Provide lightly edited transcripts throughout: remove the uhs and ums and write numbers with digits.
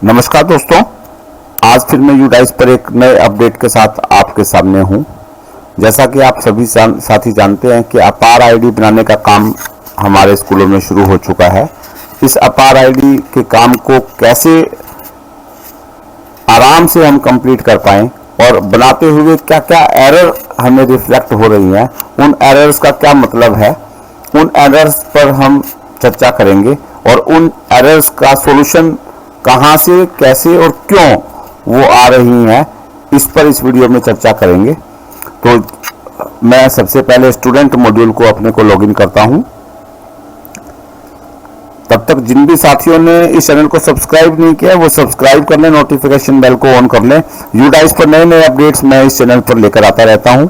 नमस्कार दोस्तों, आज फिर मैं यूडाइस पर एक नए अपडेट के साथ आपके सामने हूं। जैसा कि आप सभी साथी जानते हैं कि अपार आईडी बनाने का काम हमारे स्कूलों में शुरू हो चुका है। इस अपार आईडी के काम को कैसे आराम से हम कंप्लीट कर पाएं और बनाते हुए क्या क्या एरर हमें रिफ्लेक्ट हो रही हैं, उन एरर्स का क्या मतलब है, उन एरर्स पर हम चर्चा करेंगे और उन एरर्स का सॉल्यूशन कहां से, कैसे और क्यों वो आ रही हैं, इस पर इस वीडियो में चर्चा करेंगे। तो मैं सबसे पहले स्टूडेंट मॉड्यूल को अपने को लॉगिन करता हूं। तब तक जिन भी साथियों ने इस चैनल को सब्सक्राइब नहीं किया वो सब्सक्राइब कर लें, नोटिफिकेशन बेल को ऑन कर लें। यूडाइस पर नए नए अपडेट्स मैं इस चैनल पर लेकर आता रहता हूं।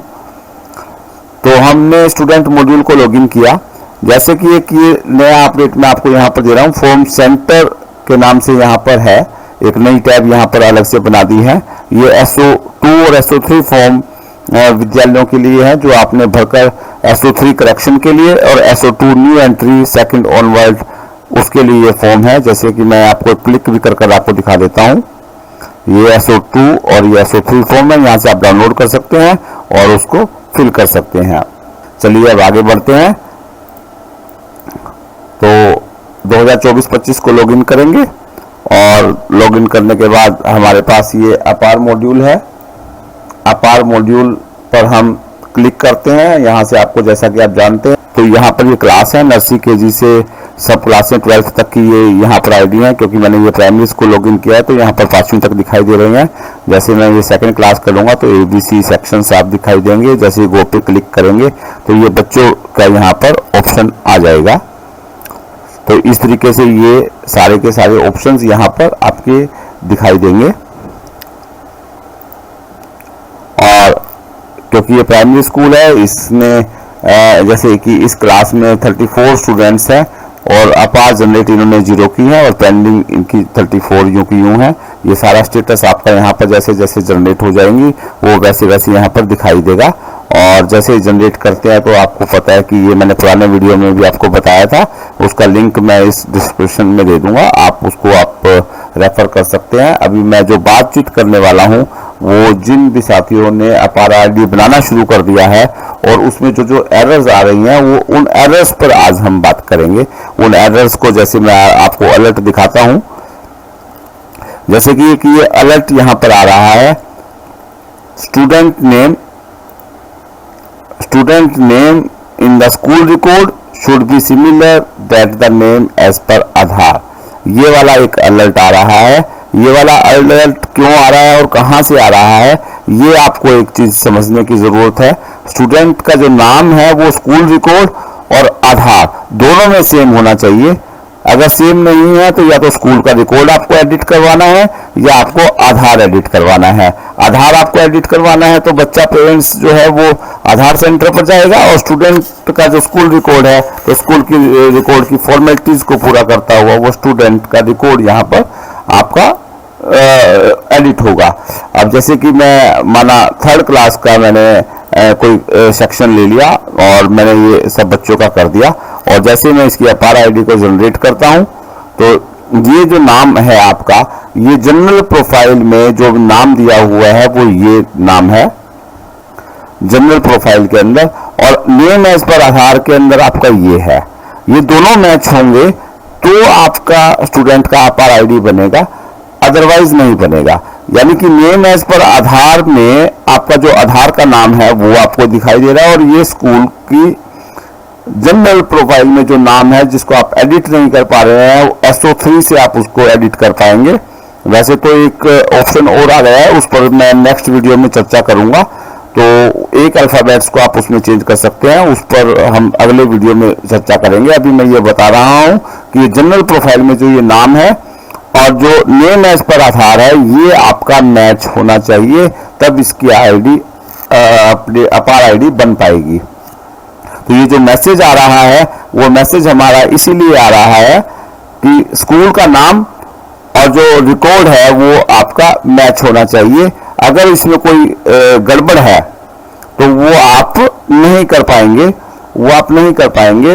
तो हमने स्टूडेंट मॉड्यूल को लॉगिन किया। जैसे कि एक ये नया अपडेट मैं आपको यहाँ पर दे रहा हूँ, फॉर्म सेंटर के नाम से यहाँ पर है, एक नई टैब यहाँ पर अलग से बना दी है। ये SO2 और SO3 फॉर्म विद्यालयों के लिए है जो आपने भरकर SO3 करेक्शन के लिए और SO2 new entry second onward उसके लिए ये फॉर्म है। जैसे कि मैं आपको क्लिक भी कर आपको दिखा देता हूँ। ये SO2 और ये SO3 फॉर्म है, यहाँ से आप डाउनलोड कर सकते हैं और उसको फिल कर सकते हैं। चलिए अब आगे बढ़ते हैं। तो 2024-25 को लॉगिन करेंगे और लॉगिन करने के बाद हमारे पास ये अपार मॉड्यूल है। अपार मॉड्यूल पर हम क्लिक करते हैं। यहाँ से आपको, जैसा कि आप जानते हैं, तो यहाँ पर ये क्लास है, नर्सरी KG से सब क्लासें 12th तक की ये यहाँ पर आईडी है। क्योंकि मैंने ये प्राइमरी स्कूल लॉगिन किया है तो यहाँ पर 5वीं तक दिखाई दे रही हैं। जैसे मैं ये सेकंड क्लास करूँगा तो ABC सेक्शन आप दिखाई देंगे। जैसे गो पे क्लिक करेंगे तो ये बच्चों का यहाँ पर ऑप्शन आ जाएगा। तो इस तरीके से ये सारे के सारे ऑप्शंस यहाँ पर आपके दिखाई देंगे। और क्योंकि ये प्राइमरी स्कूल है, इसमें जैसे कि इस क्लास में 34 स्टूडेंट्स हैं और अपार जनरेट इन्होंने 0 की है और पेंडिंग इनकी 34 यूं की यूं है। ये सारा स्टेटस आपका यहाँ पर जैसे जैसे जनरेट हो जाएंगी वो वैसे वैसे यहाँ पर दिखाई देगा। और जैसे जनरेट करते हैं तो आपको पता है कि ये मैंने पुराने वीडियो में भी आपको बताया था, उसका लिंक मैं इस डिस्क्रिप्शन में दे दूंगा, आप उसको आप रेफर कर सकते हैं। अभी मैं जो बातचीत करने वाला हूं वो जिन भी साथियों ने अपार आईडी बनाना शुरू कर दिया है और उसमें जो जो एरर्स आ रही हैं वो उन एरर्स पर आज हम बात करेंगे। उन एरर्स को जैसे मैं आपको अलर्ट दिखाता हूं, जैसे कि ये अलर्ट यहां पर आ रहा है, student name in the school record should be similar that the name as per Aadhaar. ये वाला एक अलर्ट आ रहा है। ये वाला अलर्ट क्यों आ रहा है और कहां से आ रहा है, ये आपको एक चीज समझने की जरूरत है। स्टूडेंट का जो नाम है वो स्कूल रिकॉर्ड और आधार दोनों में सेम होना चाहिए। अगर सेम नहीं है तो या तो स्कूल का रिकॉर्ड आपको एडिट करवाना है या आपको आधार एडिट करवाना है। आधार आपको एडिट करवाना है तो बच्चा पेरेंट्स जो है वो आधार सेंटर पर जाएगा और स्टूडेंट का जो स्कूल रिकॉर्ड है तो स्कूल की रिकॉर्ड की फॉर्मेलिटीज को पूरा करता हुआ वो स्टूडेंट का रिकॉर्ड यहाँ पर आपका एडिट होगा। अब जैसे कि मैं माना 3rd क्लास का मैंने कोई सेक्शन ले लिया और मैंने ये सब बच्चों का कर दिया और जैसे मैं इसकी अपार आईडी को जनरेट करता हूं तो ये जो नाम है आपका, ये जनरल प्रोफाइल में जो नाम दिया हुआ है वो ये नाम है जनरल प्रोफाइल के अंदर, और नेम एज पर आधार के अंदर आपका ये है। ये दोनों मैच होंगे तो आपका स्टूडेंट का अपार आईडी बनेगा, अदरवाइज नहीं बनेगा। यानी कि नेम एज पर आधार में आपका जो आधार का नाम है वो आपको दिखाई दे रहा है और ये स्कूल की जनरल प्रोफाइल में जो नाम है जिसको आप एडिट नहीं कर पा रहे हैं SO3 से आप उसको एडिट कर पाएंगे। वैसे तो एक ऑप्शन और आ गया है, उस पर मैं नेक्स्ट वीडियो में चर्चा करूंगा। तो एक अल्फाबेट्स को आप उसमें चेंज कर सकते हैं, उस पर हम अगले वीडियो में चर्चा करेंगे। अभी मैं ये बता रहा हूं कि जनरल प्रोफाइल में जो ये नाम है और जो नेम एज पर आधार है ये आपका मैच होना चाहिए, तब इसकी आईडी अपार आईडी बन पाएगी। तो ये जो मैसेज आ रहा है वो मैसेज हमारा इसीलिए आ रहा है कि स्कूल का नाम और जो रिकॉर्ड है वो आपका मैच होना चाहिए। अगर इसमें कोई गड़बड़ है तो वो आप नहीं कर पाएंगे,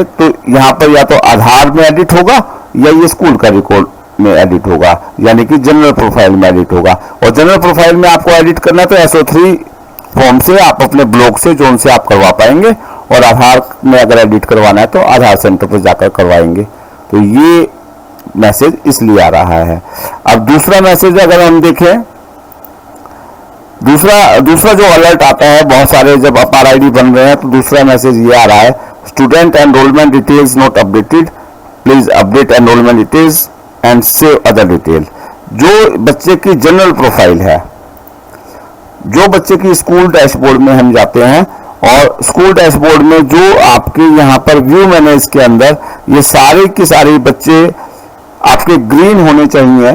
तो यहाँ पर या तो आधार में एडिट होगा या ये स्कूल का रिकॉर्ड में एडिट होगा, यानी कि जनरल प्रोफाइल में एडिट होगा। और जनरल प्रोफाइल में आपको एडिट करना तो SO3 फॉर्म से आप अपने ब्लॉक से जोन से आप करवा पाएंगे, और आधार में अगर एडिट करवाना है तो आधार सेंटर पर जाकर करवाएंगे। तो ये मैसेज इसलिए आ रहा है। अब दूसरा मैसेज अगर हम देखें, दूसरा जो अलर्ट आता है, बहुत सारे जब अपार आईडी बन रहे हैं तो दूसरा मैसेज ये आ रहा है, student enrolment details not updated, please update enrolment details and save other detail. जो बच्चे की जनरल प्रोफाइल है, जो बच्चे की स्कूल डैशबोर्ड में हम जाते हैं, और स्कूल डैशबोर्ड में जो आपके यहाँ पर व्यू मैनेज के अंदर ये सारे के सारे बच्चे आपके ग्रीन होने चाहिए।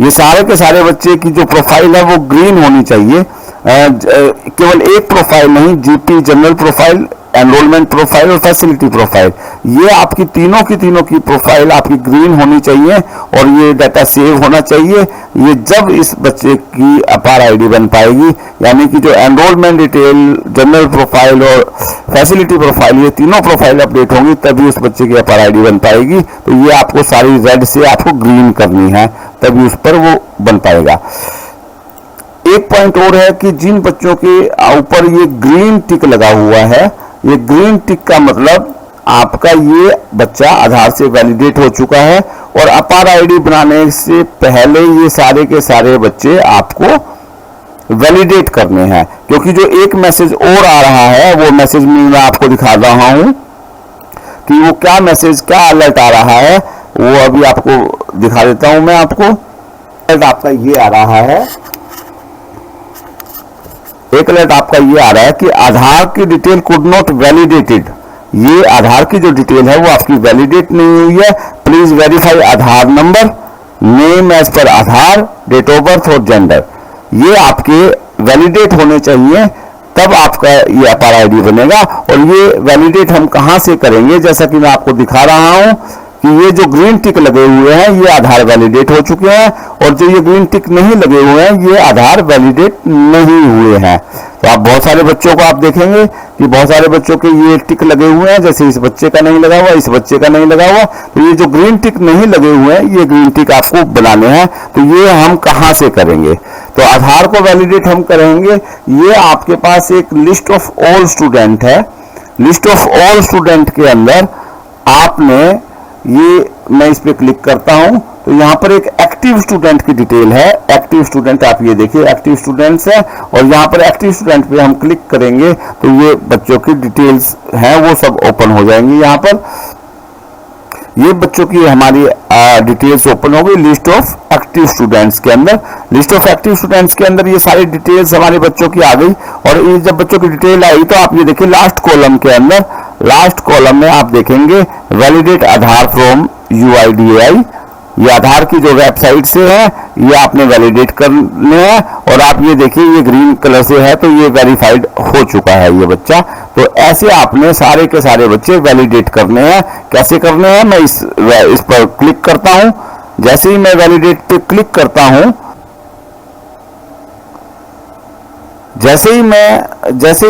ये सारे के सारे बच्चे की जो प्रोफाइल है वो ग्रीन होनी चाहिए। केवल एक प्रोफाइल नहीं, GP general profile, enrolment profile और फैसिलिटी प्रोफाइल, ये आपकी तीनों की प्रोफाइल आपकी ग्रीन होनी चाहिए, और ये डाटा सेव होना चाहिए। ये जब इस बच्चे की अपार आईडी बन पाएगी, यानी कि जो एनरोलमेंट डिटेल, जनरल प्रोफाइल और फैसिलिटी प्रोफाइल, ये तीनों प्रोफाइल अपडेट होंगी, तभी उस बच्चे की अपार आईडी बन पाएगी। तो ये आपको सारी रेड से आपको ग्रीन करनी है, तभी उस पर वो बन पाएगा। एक पॉइंट और है कि जिन बच्चों के ऊपर ये ग्रीन टिक लगा हुआ है, ये ग्रीन टिक का मतलब आपका ये बच्चा आधार से वैलिडेट हो चुका है, और अपार आईडी बनाने से पहले ये सारे के सारे बच्चे आपको वैलिडेट करने हैं। क्योंकि जो एक मैसेज और आ रहा है, वो मैसेज मैं आपको दिखा रहा हूं कि वो क्या मैसेज, क्या अलर्ट आ रहा है, वो अभी आपको दिखा देता हूं मैं आपको। अलर्ट आपका ये आ रहा है, एक अलर्ट आपका ये आ रहा है कि आधार की डिटेल कुड नॉट वैलिडेटेड। ये आधार की जो डिटेल है वो आपकी वैलिडेट नहीं हुई है। Please verify Aadhaar number, name as per Aadhaar, date of birth और जेंडर। ये आपके वैलिडेट होने चाहिए, तब आपका ये अपार आईडी बनेगा। और ये वैलिडेट हम कहां से करेंगे, जैसा कि मैं आपको दिखा रहा हूं कि ये जो ग्रीन टिक लगे हुए हैं ये आधार वैलिडेट हो चुके हैं, और जो ये ग्रीन टिक नहीं लगे हुए हैं ये आधार वैलिडेट नहीं हुए हैं। तो आप बहुत सारे बच्चों को आप देखेंगे कि बहुत सारे बच्चों के ये टिक लगे हुए हैं, जैसे इस बच्चे का नहीं लगा हुआ, इस बच्चे का नहीं लगा हुआ। तो ये जो ग्रीन टिक नहीं लगे हुए हैं, ये ग्रीन टिक आपको बनाने हैं। तो ये हम कहां से करेंगे, तो आधार को वैलिडेट हम करेंगे। ये आपके पास एक लिस्ट ऑफ ऑल स्टूडेंट है। लिस्ट ऑफ ऑल स्टूडेंट के अंदर आपने ये, मैं इस पे क्लिक करता हूं तो यहां पर एक एक्टिव स्टूडेंट की डिटेल है। एक्टिव स्टूडेंट आप ये देखिए, एक्टिव स्टूडेंट्स है, और यहां पर एक्टिव स्टूडेंट पे हम क्लिक करेंगे तो ये बच्चों की डिटेल्स हैं वो सब ओपन हो जाएंगी। यहां पर ये बच्चों की हमारी डिटेल्स ओपन हो गई लिस्ट ऑफ एक्टिव स्टूडेंट्स के अंदर। लिस्ट ऑफ एक्टिव स्टूडेंट्स के अंदर ये सारी डिटेल्स हमारे बच्चों की आ गई। और ये जब बच्चों की डिटेल आई तो आप ये देखिए लास्ट कॉलम के अंदर, लास्ट कॉलम में आप देखेंगे वैलिडेट आधार फ्रॉम UIDAI। ये आधार की जो वेबसाइट से है ये आपने वैलिडेट करने हैं, और आप ये देखिए ये ग्रीन कलर से है तो ये वेरीफाइड हो चुका है ये बच्चा। तो ऐसे आपने सारे के सारे बच्चे वैलिडेट करने हैं। कैसे करने हैं, मैं इस पर क्लिक करता हूं। जैसे ही मैं वैलिडेट पे क्लिक करता हूं, जैसे ही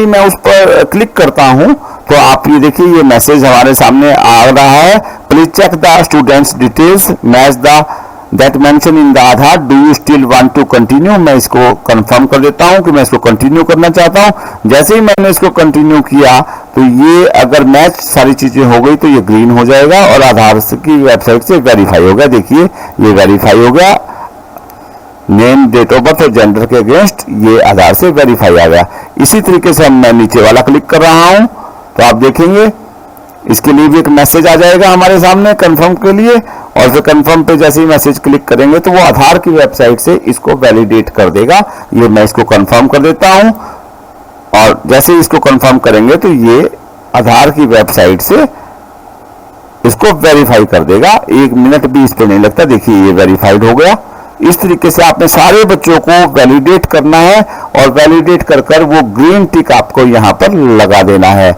मैं उस पर क्लिक करता हूं तो आप ये देखिए ये मैसेज हमारे सामने आ रहा है, please check the students details match the that mention in the Aadhaar, do you still want to continue. मैं इसको कंफर्म कर देता हूं कि मैं इसको कंटिन्यू करना चाहता हूं। जैसे ही मैंने इसको कंटिन्यू किया तो ये अगर मैच सारी चीजें हो गई तो ये ग्रीन हो जाएगा और आधार की वेबसाइट से वेरीफाई हो गया। देखिए ये वेरीफाई हो गया, नेम, डेट ऑफ बर्थ और जेंडर के अगेंस्ट ये आधार से वेरीफाई आ गया। इसी तरीके से मैं नीचे वाला क्लिक कर रहा हूं तो आप देखेंगे इसके लिए भी एक मैसेज आ जाएगा हमारे सामने कंफर्म के लिए, और फिर कंफर्म पे जैसे ही मैसेज क्लिक करेंगे तो वो आधार की वेबसाइट से इसको वैलिडेट कर देगा। ये मैं इसको कंफर्म कर देता हूं, और जैसे ही इसको कंफर्म करेंगे तो ये आधार की वेबसाइट से इसको वेरीफाई कर देगा। 1 मिनट भी इस पे नहीं लगता। देखिए ये वेरीफाइड हो गया। इस तरीके से आपने सारे बच्चों को वैलिडेट करना है, और वैलिडेट कर कर वो ग्रीन टिक आपको यहां पर लगा देना है।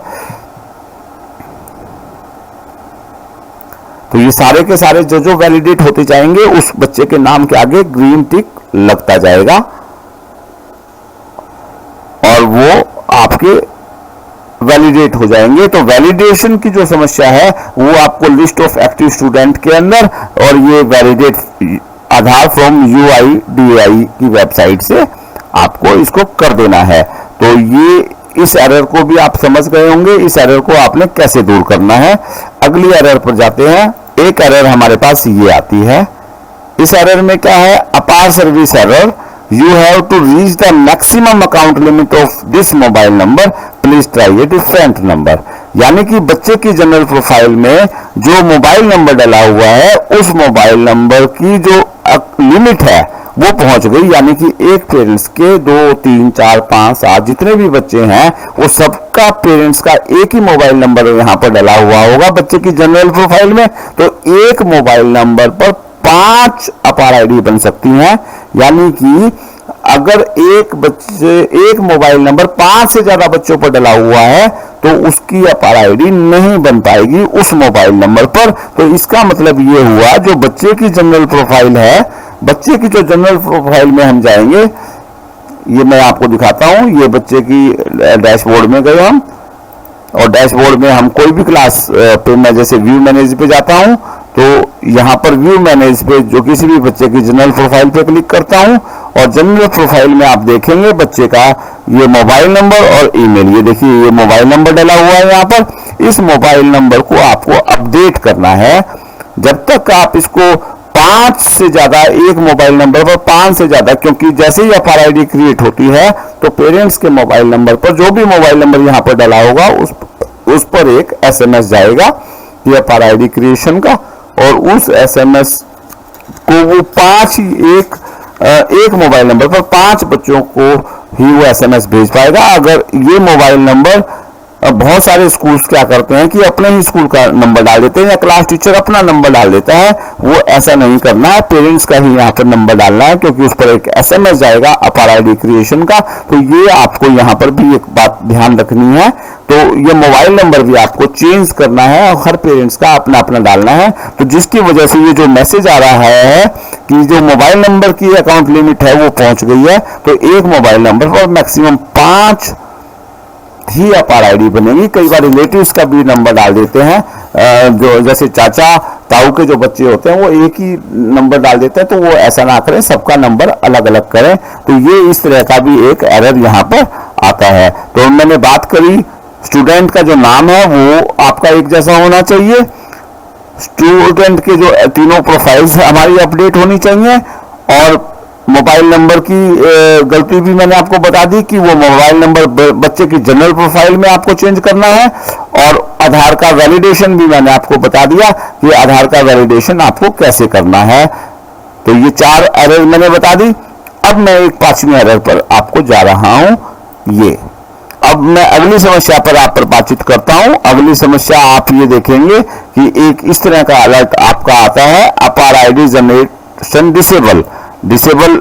तो ये सारे के सारे जो वैलिडेट होते जाएंगे उस बच्चे के नाम के आगे ग्रीन टिक लगता जाएगा, और वो आपके वैलिडेट हो जाएंगे। तो वैलिडेशन की जो समस्या है वो आपको लिस्ट ऑफ एक्टिव स्टूडेंट के अंदर और ये वैलिडेट आधार फ्रॉम UIDAI की वेबसाइट से आपको इसको कर देना है। तो ये इस एरर को भी आप समझ गए होंगे, इस एरर को आपने कैसे दूर करना है। अगली एरर पर जाते हैं। एक एरर हमारे पास ये आती है। इस एरर में क्या है, APAAR service error, you have to reach the maximum account limit of this mobile number, please try a different number. यानी कि बच्चे की जनरल प्रोफाइल में जो मोबाइल नंबर डला हुआ है उस मोबाइल नंबर की जो लिमिट है वो पहुंच गई। यानी कि एक पेरेंट्स के 2, 3, 4, 5, 7 जितने भी बच्चे हैं वो सबका पेरेंट्स का एक ही मोबाइल नंबर यहाँ पर डला हुआ होगा बच्चे की जनरल प्रोफाइल में। तो एक मोबाइल नंबर पर 5 अपार आईडी बन सकती हैं। यानी कि अगर एक मोबाइल नंबर 5 से ज्यादा बच्चों पर डला हुआ है तो उसकी अपार आईडी नहीं बन पाएगी उस मोबाइल नंबर पर। तो इसका मतलब ये हुआ जो बच्चे की जनरल प्रोफाइल है, बच्चे की जो जनरल प्रोफाइल में हम जाएंगे, ये मैं आपको दिखाता हूं। ये बच्चे की डैशबोर्ड में गए हम और डैशबोर्ड में हम कोई भी क्लास पे मैं जैसे व्यू मैनेज पे जाता हूं तो यहां पर व्यू मैनेज पे जो किसी भी बच्चे की जनरल प्रोफाइल पे क्लिक करता हूं और जनरल प्रोफाइल में आप देखेंगे बच्चे का ये मोबाइल नंबर और ईमेल। ये देखिए ये मोबाइल नंबर डला हुआ है यहाँ पर। इस मोबाइल नंबर को आपको अपडेट करना है। जब तक आप इसको 5 से ज्यादा, एक मोबाइल नंबर पर 5 से ज्यादा, क्योंकि जैसे ही अपार आईडी क्रिएट होती है तो पेरेंट्स के मोबाइल नंबर पर जो भी मोबाइल नंबर यहाँ पर डला होगा उस पर एक SMS जाएगा ये अपार आईडी क्रिएशन का, और उस SMS को वो एक मोबाइल नंबर पर 5 बच्चों को ही वो SMS भेज पाएगा। अगर ये मोबाइल नंबर, बहुत सारे स्कूल्स क्या करते हैं कि अपने ही स्कूल का नंबर डाल देते हैं या क्लास टीचर अपना नंबर डाल देता है, वो ऐसा नहीं करना है, पेरेंट्स का ही यहाँ पर नंबर डालना है क्योंकि उस पर एक SMS जाएगा अपार आईडी क्रिएशन का। तो ये आपको यहाँ पर भी एक बात ध्यान रखनी है। तो ये मोबाइल नंबर भी आपको चेंज करना है और हर पेरेंट्स का अपना अपना डालना है। तो जिसकी वजह से ये जो मैसेज आ रहा है कि जो मोबाइल नंबर की अकाउंट लिमिट है वो पहुंच गई है, तो एक मोबाइल नंबर पर मैक्सिमम 5 ही अपार आईडी बनेगी। कई बार रिलेटिव्स का भी नंबर डाल देते हैं, जो जैसे चाचा ताऊ के जो बच्चे होते हैं वो एक ही नंबर डाल देते हैं। तो वो ऐसा ना करें, सबका नंबर अलग अलग करें। तो ये इस तरह का भी एक एरर यहाँ पर आता है। तो मैंने बात करी, स्टूडेंट का जो नाम है वो आपका एक जैसा होना चाहिए, स्टूडेंट के जो तीनों प्रोफाइल्स हमारी अपडेट होनी चाहिए, और मोबाइल नंबर की गलती भी मैंने आपको बता दी कि वो मोबाइल नंबर बच्चे की जनरल प्रोफाइल में आपको चेंज करना है, और आधार का वैलिडेशन भी मैंने आपको बता दिया कि आधार का वैलिडेशन आपको कैसे करना है। तो ये 4 एरर मैंने बता दी। अब मैं एक 5वीं एरर पर आपको जा रहा हूं। ये अब मैं अगली समस्या पर आप पर बातचीत करता हूं। अगली समस्या आप ये देखेंगे कि एक इस तरह का अलर्ट आपका आता है, अपार आईडी जनरेशन डिसेबल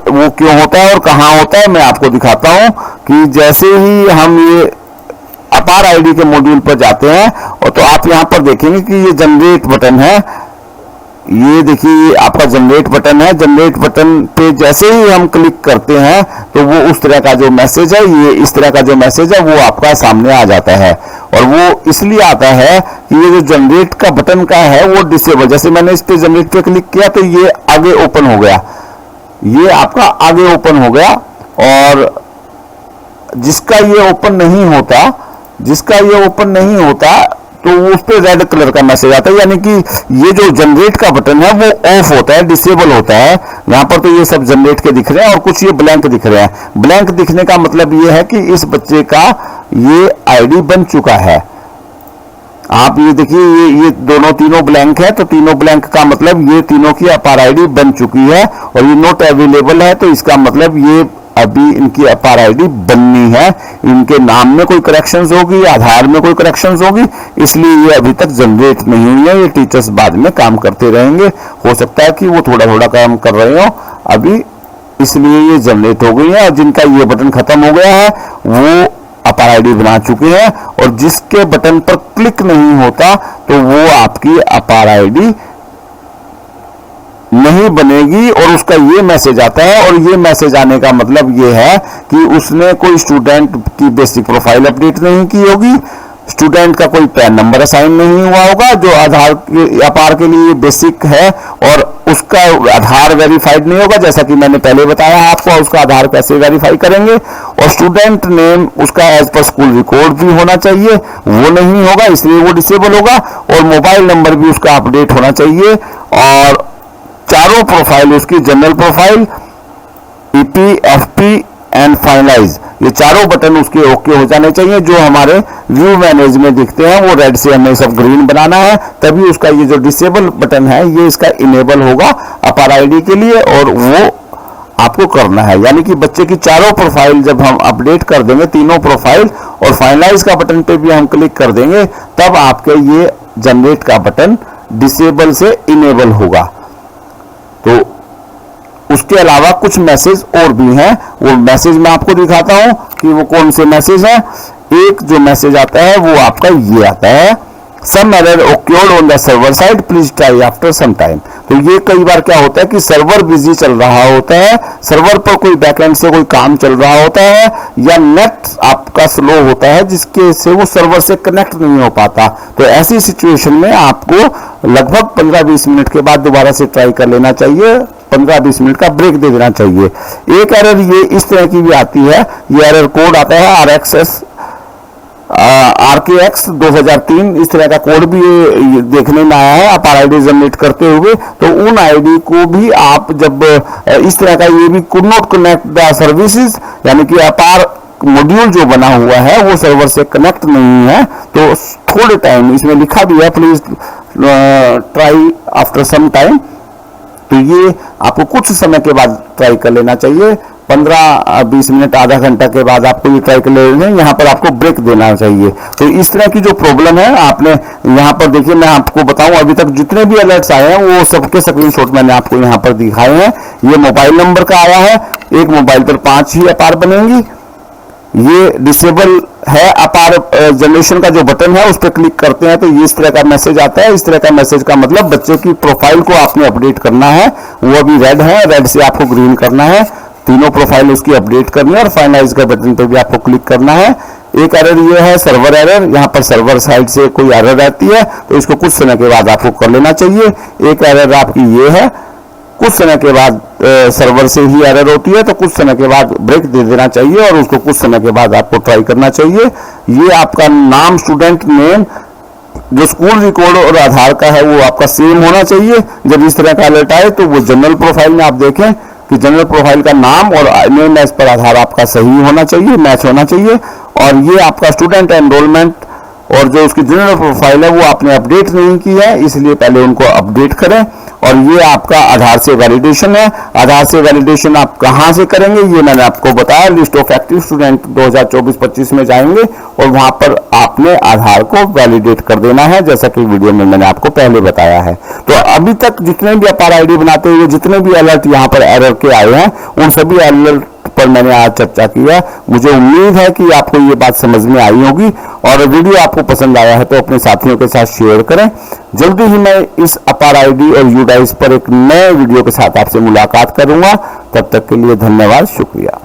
वो क्यों होता है और कहां होता है मैं आपको दिखाता हूं। कि जैसे ही हम ये अपार आईडी के मॉड्यूल पर जाते हैं और तो आप यहां पर देखेंगे कि ये जनरेट बटन है। ये देखिए आपका जनरेट बटन है। जनरेट बटन पे जैसे ही हम क्लिक करते हैं तो वो उस तरह का जो मैसेज है, ये इस तरह का जो मैसेज है वो आपका सामने आ जाता है। और वो इसलिए आता है कि ये जो जनरेट का बटन का है वो डिसेबल, जैसे मैंने इस पे जनरेट पे क्लिक किया तो ये आगे ओपन हो गया, ये आपका आगे ओपन हो गया। और जिसका ये ओपन नहीं होता तो उस पे रेड कलर का मैसेज आता है, यानी कि ये जो जनरेट का बटन है वो ऑफ होता है, डिसेबल होता है। यहाँ पर तो ये सब जनरेट के दिख रहे हैं और कुछ ये ब्लैंक दिख रहे हैं। ब्लैंक दिखने का मतलब ये है कि इस बच्चे का ये आईडी बन चुका है। आप ये देखिए ये तीनों ब्लैंक है, तो तीनों ब्लैंक का मतलब ये तीनों की अपार आईडी बन चुकी है। और ये नॉट अवेलेबल है, तो इसका मतलब ये अभी इनकी अपार आईडी बननी है। इनके नाम में कोई करेक्शंस होगी, आधार में कोई करेक्शंस होगी, इसलिए ये अभी तक जनरेट नहीं हुई है। ये टीचर्स बाद में काम करते रहेंगे, हो सकता है कि वो थोड़ा थोड़ा काम कर रहे हो अभी, इसलिए ये जनरेट हो गई है। और जिनका ये बटन खत्म हो गया है वो अपार आईडी बना चुके हैं, और जिसके बटन पर क्लिक नहीं होता तो वो आपकी अपार आईडी नहीं बनेगी। और उसका ये मैसेज आता है, और ये मैसेज आने का मतलब ये है कि उसने कोई स्टूडेंट की बेसिक प्रोफाइल अपडेट नहीं की होगी, स्टूडेंट का कोई पैन नंबर असाइन नहीं हुआ होगा, जो आधार के अपार के लिए बेसिक है, और उसका आधार वेरीफाइड नहीं होगा, जैसा कि मैंने पहले बताया आपको उसका आधार कैसे वेरीफाई करेंगे। और स्टूडेंट नेम उसका एज पर स्कूल रिकॉर्ड भी होना चाहिए, वो नहीं होगा इसलिए वो डिसेबल होगा। और मोबाइल नंबर भी उसका अपडेट होना चाहिए। और चारों प्रोफाइल उसकी general profile, EP, FP and finalise, ये चारों बटन उसके ओके हो जाने चाहिए। जो हमारे व्यू मैनेज में दिखते हैं वो रेड से हमें सब ग्रीन बनाना है, तभी उसका ये जो डिसेबल बटन है ये इसका इनेबल होगा अपार आईडी के लिए, और वो आपको करना है। यानी कि बच्चे की चारों प्रोफाइल जब हम अपडेट कर देंगे, तीनों प्रोफाइल, और फाइनलाइज का बटन पे भी हम क्लिक कर देंगे, तब आपके ये जनरेट का बटन डिसेबल से इनेबल होगा। तो उसके अलावा कुछ मैसेज और भी हैं, वो मैसेज मैं आपको दिखाता हूं कि वो कौन से मैसेज हैं। एक जो मैसेज आता है वो आपका ये आता है, some error occurred on the server side, please try after some time. तो ये कई बार क्या होता है कि सर्वर बिजी चल रहा होता है, सर्वर पर कोई बैकएंड से कोई काम चल रहा होता है, या नेट आपका स्लो होता है जिसके से वो सर्वर से कनेक्ट नहीं हो पाता। तो ऐसी सिचुएशन में आपको लगभग 15-20 मिनट के बाद दोबारा से ट्राई कर लेना चाहिए, 15-20 मिनट का ब्रेक दे देना चाहिए। एक एरर ये इस तरह की भी आती है, ये एरर कोड आता है RKX 2003, इस तरह का कोड भी देखने में आया है अपार आईडी जनरेट करते हुए। तो उन आईडी को भी आप जब इस तरह का ये भी could not connect the services, यानी कि अपार मॉड्यूल जो बना हुआ है वो सर्वर से कनेक्ट नहीं है, तो थोड़े टाइम इसमें लिखा भी है please try after some time, तो ये आपको कुछ समय के बाद ट्राई कर लेना चाहिए। 15-20 मिनट, आधा घंटा के बाद आपको ये ट्राई कर लेना है, यहाँ पर आपको ब्रेक देना चाहिए। तो इस तरह की जो प्रॉब्लम है आपने यहाँ पर देखिए, मैं आपको बताऊं अभी तक जितने भी अलर्ट्स आए हैं वो सबके स्क्रीनशॉट मैंने आपको यहाँ पर दिखाए हैं। ये मोबाइल नंबर का आया है, एक मोबाइल पर 5 ही अपार बनेंगी। ये डिसेबल है अपार जनरेशन का जो बटन है उस पर क्लिक करते हैं तो ये इस तरह का मैसेज आता है। इस तरह का मैसेज का मतलब बच्चे की प्रोफाइल को आपने अपडेट करना है, वो अभी रेड है, रेड से आपको ग्रीन करना है, तीनों प्रोफाइल उसकी अपडेट करनी है, और फाइनलाइज का बटन पर भी आपको क्लिक करना है। एक एरर ये है सर्वर एरर, यहाँ पर सर्वर साइड से कोई एरर रहती है तो इसको कुछ समय के बाद आपको कर लेना चाहिए। एक एरर आपकी ये है, कुछ समय के बाद सर्वर से ही एरर होती है तो कुछ समय के बाद ब्रेक दे देना चाहिए और उसको कुछ समय के बाद आपको ट्राई करना चाहिए। ये आपका नाम, स्टूडेंट नेम जो स्कूल रिकॉर्ड और आधार का है वो आपका सेम होना चाहिए। जब इस तरह का अलर्ट आए तो वो जनरल प्रोफाइल में आप देखें कि जनरल प्रोफाइल का नाम और नेम एज पर आधार आपका सही होना चाहिए, मैच होना चाहिए। और ये आपका स्टूडेंट एनरोलमेंट और जो उसकी जनरल प्रोफाइल है वो आपने अपडेट नहीं की है, इसलिए पहले उनको अपडेट करें। और ये आपका आधार से वैलिडेशन है। आधार से वैलिडेशन आप कहां से करेंगे ये मैंने आपको बताया, लिस्ट ऑफ एक्टिव स्टूडेंट 2024-25 में जाएंगे और वहां पर आपने आधार को वैलिडेट कर देना है, जैसा कि वीडियो में मैंने आपको पहले बताया है। तो अभी तक जितने भी अपार आईडी बनाते हुए जितने भी अलर्ट यहाँ पर एरर के आए हैं उन सभी अलर्ट पर मैंने आज चर्चा किया। मुझे उम्मीद है कि आपको ये बात समझ में आई होगी और वीडियो आपको पसंद आया है तो अपने साथियों के साथ शेयर करें। जल्दी ही मैं इस अपार आईडी और यूडाइस पर एक नए वीडियो के साथ आपसे मुलाकात करूंगा। तब तक के लिए धन्यवाद, शुक्रिया।